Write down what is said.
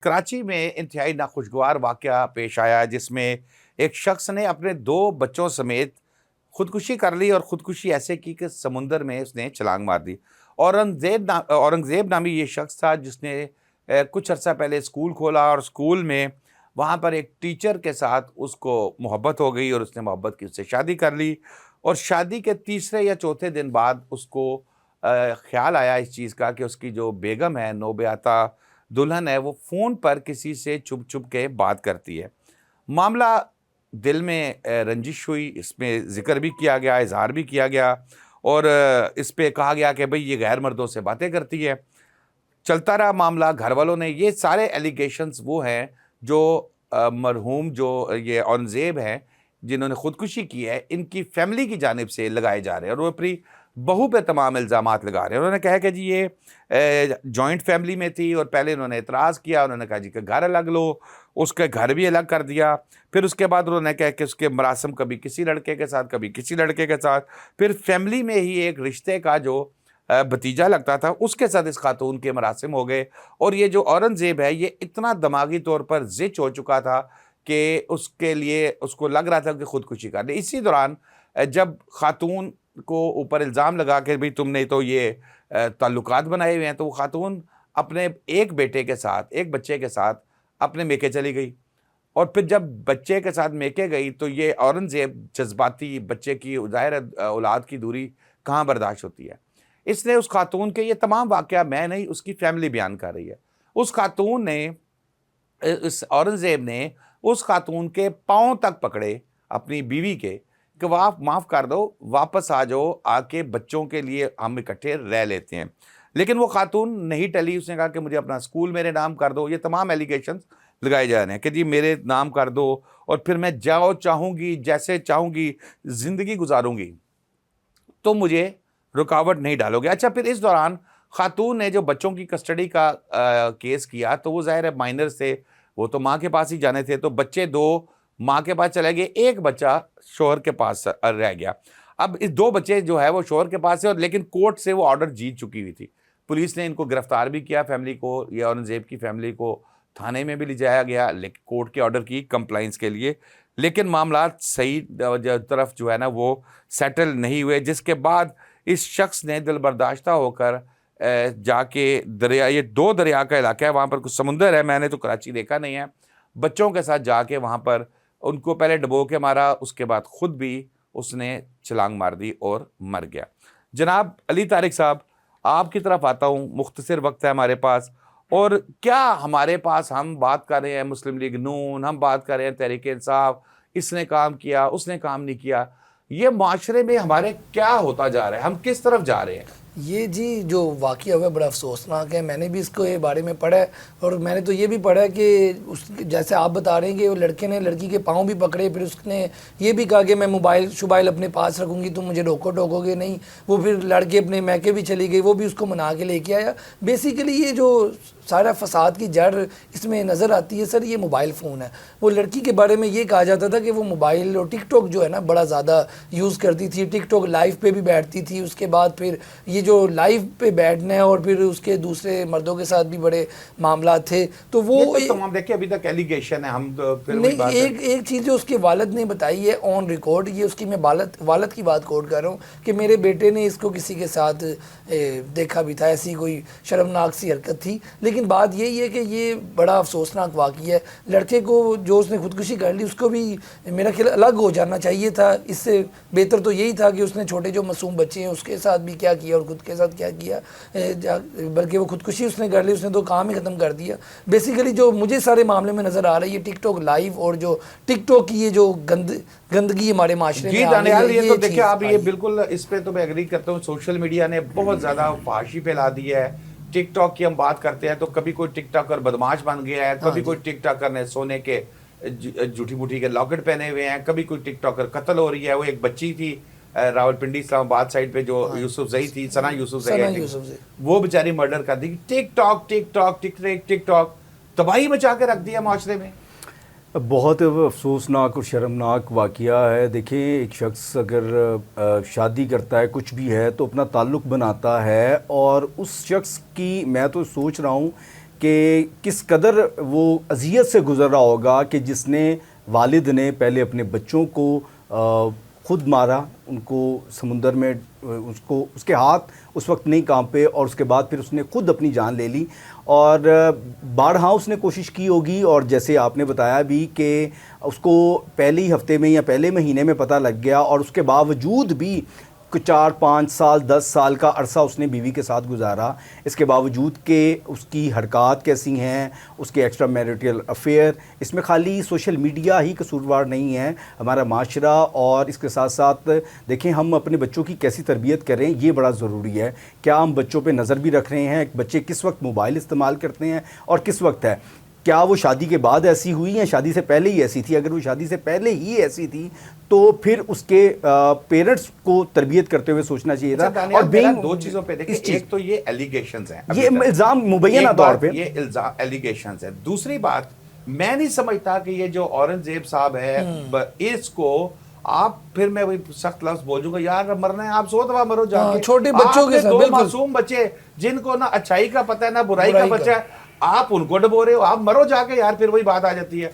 कराची में इंतहाई नाखुशगवार वाक़या पेश आया जिसमें एक शख्स ने अपने 2 बच्चों समेत खुदकुशी कर ली और खुदकुशी ऐसे की कि समुंदर में उसने छलांग मार दी। औरंगज़ेब नामी ये शख्स था जिसने कुछ अरसा पहले स्कूल खोला और स्कूल में वहाँ पर एक टीचर के साथ उसको मोहब्बत हो गई और उसने मोहब्बत की उससे शादी कर ली। और शादी के तीसरे या चौथे दिन बाद उसको ख़्याल आया इस चीज़ का कि उसकी जो बेगम है, नौबयाता दुल्हन है, वो फ़ोन पर किसी से छुप-छुप के बात करती है। मामला दिल में रंजिश हुई, इसमें ज़िक्र भी किया गया, इज़हार भी किया गया और इस पे कहा गया कि भई ये गैर मर्दों से बातें करती है। चलता रहा मामला, घर वालों ने ये सारे एलिगेशंस वो हैं जो मरहूम जो ये औरंगज़ेब हैं, जिन्होंने खुदकुशी की है, इनकी फैमिली की जानिब से लगाए जा रहे हैं और वो अपनी बहू पे तमाम इल्ज़ामात लगा रहे हैं। उन्होंने कहा कि जी ये जॉइंट फैमिली में थी और पहले उन्होंने एतराज़ किया, उन्होंने कहा जी कि घर अलग लो, उसके घर भी अलग कर दिया। फिर उसके बाद उन्होंने कहा कि उसके मरासिम कभी किसी लड़के के साथ, कभी किसी लड़के के साथ। फिर फैमिली में ही एक रिश्ते का जो भतीजा लगता था, उसके साथ इस खातून के मरासिम हो गए। और ये जो औरंगज़ेब है, ये इतना दिमागी तौर पर ज़िच हो चुका था कि उसके लिए उसको लग रहा था कि खुदकुशी कर ले। इसी दौरान जब खातून को ऊपर इल्ज़ाम लगा कि भई तुमने तो ये ताल्लुकात बनाए हुए हैं, तो वो खातून अपने एक बेटे के साथ, एक बच्चे के साथ अपने मेके चली गई। और फिर जब बच्चे के साथ मेके गई तो ये औरंगज़ेब जज़्बाती, बच्चे की ज़ाहिर है औलाद की दूरी कहाँ बर्दाश्त होती है। इसने उस खातून के ये तमाम वाक़या मैं नहीं, उसकी फैमिली बयान कर रही है। उस खातून ने इस औरंगज़ेब ने उस खातून के पाँव तक पकड़े अपनी बीवी के कि आप माफ़ कर दो, वापस आ जाओ, आके बच्चों के लिए हम इकट्ठे रह लेते हैं। लेकिन वो खातून नहीं टली, उसने कहा कि मुझे अपना स्कूल मेरे नाम कर दो। ये तमाम एलिगेशंस लगाए जा रहे हैं कि जी मेरे नाम कर दो और फिर मैं जो चाहूँगी, जैसे चाहूँगी ज़िंदगी गुज़ारूँगी, तो मुझे रुकावट नहीं डालोगे। अच्छा, फिर इस दौरान खातून ने जो बच्चों की कस्टडी का केस किया, तो वो ज़ाहिर है माइनर्स थे, वो तो माँ के पास ही जाने थे, तो बच्चे 2 माँ के पास चले गए, 1 बच्चा शौहर के पास रह गया। अब इस 2 बच्चे जो है वो शौहर के पास है और लेकिन कोर्ट से वो ऑर्डर जीत चुकी हुई थी। पुलिस ने इनको गिरफ्तार भी किया, फैमिली को, ये औरंगज़ेब की फैमिली को थाने में भी ले जाया गया, लेकिन कोर्ट के ऑर्डर की कंप्लाइंस के लिए। लेकिन मामलात सही तरफ जो है ना वो सेटल नहीं हुए, जिसके बाद इस शख्स ने दिल बर्दाश्ता होकर जाके दरिया, ये 2 दरिया का इलाका है, वहाँ पर कुछ समुंदर है, मैंने तो कराची देखा नहीं है, बच्चों के साथ जाके वहाँ पर उनको पहले डुबो के मारा, उसके बाद ख़ुद भी उसने छलांग मार दी और मर गया। जनाब अली तारिक साहब, आपकी तरफ आता हूँ, मुख्तसर वक्त है हमारे पास, और क्या हमारे पास हम बात कर रहे हैं मुस्लिम लीग नून, हम बात कर रहे हैं तहरीक इंसाफ, इसने काम किया, उसने काम नहीं किया, ये माशरे में हमारे क्या होता जा रहा है, हम किस तरफ जा रहे हैं? ये जी जो वाक़या हुआ बड़ा अफसोसनाक है। मैंने भी इसको ये बारे में पढ़ा है और मैंने तो ये भी पढ़ा है कि उस जैसे आप बता रहे हैं कि वो लड़के ने लड़की के पाँव भी पकड़े, फिर उसने ये भी कहा कि मैं मोबाइल अपने पास रखूँगी, तुम मुझे रोको टोकोगे नहीं। वो फिर लड़के अपने मैके भी चली गई, वो भी उसको मना के लेके आया। बेसिकली ये जो सारा फसाद की जड़ इसमें नज़र आती है सर, ये मोबाइल फ़ोन है। वो लड़की के बारे में ये कहा जाता था कि वो मोबाइल और टिकटॉक जो है ना बड़ा ज़्यादा यूज़ करती थी, टिकटॉक लाइव पे भी बैठती थी। उसके बाद फिर ये जो लाइव पे बैठना है और फिर उसके दूसरे मर्दों के साथ भी बड़े मामला थे। तो वो तो हम देखिए अभी तक एलिगेशन है, हम तो फिर नहीं, एक चीज़ जो उसके वालिद ने बताई है ऑन रिकॉर्ड, ये उसकी मैं वालिद की बात कोट कर रहा हूँ कि मेरे बेटे ने इसको किसी के साथ देखा भी था, ऐसी कोई शर्मनाक सी हरकत थी। लेकिन बात यही है कि ये बड़ा अफसोसनाक वाक़या है। लड़के को जो उसने खुदकुशी कर ली, उसको भी मेरा ख्याल अलग हो जाना चाहिए था। इससे बेहतर तो यही था कि उसने छोटे जो मासूम बच्चे हैं उसके साथ भी क्या किया और खुद के साथ क्या किया, बल्कि वो खुदकुशी उसने कर ली, उसने तो काम ही ख़त्म कर दिया। बेसिकली जो मुझे सारे मामले में नज़र आ रहा है, ये टिकटॉक लाइव और जो टिकटॉक की ये जो गंदगी हमारे माशरे में आ रही है, ये तो देखिए आप, ये बिल्कुल इस पे तो मैं एग्री करता हूँ। सोशल मीडिया ने बहुत ज़्यादा फाशी फैला दी है। टिकटॉक की हम बात करते हैं तो कभी कोई टिकटॉकर बदमाश बन गया है, कभी कोई टिकटॉकर ने सोने के झूठी मूठी के लॉकेट पहने हुए हैं, कभी कोई टिकटॉकर कत्ल हो रही है। वो एक बच्ची थी रावलपिंडी इस्लामाबाद साइड पे जो यूसुफ जई थी, सना यूसुफ जई, वो बेचारी मर्डर कर दी। टिकटॉक टिकटॉक टिकटॉक टिकटॉक तबाही मचा के रख दिया माशरे में। बहुत अफसोसनाक और शर्मनाक वाक़या है। देखिए, एक शख्स अगर शादी करता है, कुछ भी है, तो अपना ताल्लुक़ बनाता है और उस शख्स की, मैं तो सोच रहा हूँ کہ کس قدر وہ اذیت سے گزر رہا ہوگا کہ جس نے والد نے پہلے اپنے بچوں کو خود مارا، ان کو سمندر میں اس کے ہاتھ اس وقت نہیں کانپے، اور اس کے بعد پھر اس نے خود اپنی جان لے لی، اور بارہا اس نے کوشش کی ہوگی، اور جیسے آپ نے بتایا بھی کہ اس کو پہلے ہی ہفتے میں یا پہلے مہینے میں پتہ لگ گیا، اور اس کے باوجود بھی 4-5 سال 10 سال کا عرصہ اس نے بیوی کے ساتھ گزارا، اس کے باوجود کہ اس کی حرکات کیسی ہیں، اس کے ایکسٹرا میریٹل افیئر، اس میں خالی سوشل میڈیا ہی قصوروار نہیں ہے، ہمارا معاشرہ، اور اس کے ساتھ ساتھ دیکھیں ہم اپنے بچوں کی کیسی تربیت کریں یہ بڑا ضروری ہے۔ کیا ہم بچوں پہ نظر بھی رکھ رہے ہیں، بچے کس وقت موبائل استعمال کرتے ہیں اور کس وقت ہے، کیا وہ شادی کے بعد ایسی ہوئی ہیں، شادی سے پہلے ہی ایسی تھی؟ اگر وہ شادی سے پہلے ہی ایسی تھی تو پھر اس کے پیرنٹس کو تربیت کرتے ہوئے سوچنا چاہیے تھا۔ اور میرا دو چیزوں پہ دیکھیں، ایک تو یہ ایلیگیشنز ہیں، یہ الزام مبینہ طور پہ یہ الزام ایلیگیشنز ہیں۔ دوسری بات، میں نہیں سمجھتا کہ یہ جو اورنگزیب صاحب ہے اس کو آپ، پھر میں وہی سخت لفظ بولوں گا، یار مرنا ہے آپ 100 دفعہ مرو جا کے، چھوٹے بچوں کے ساتھ، دو بالکل معصوم بچے جن کو نہ اچھائی کا پتہ ہے نہ برائی کا بچہ ہے، آپ ان کو ڈبو رہے ہو، آپ مرو جا کے یار، پھر وہی بات آ جاتی ہے۔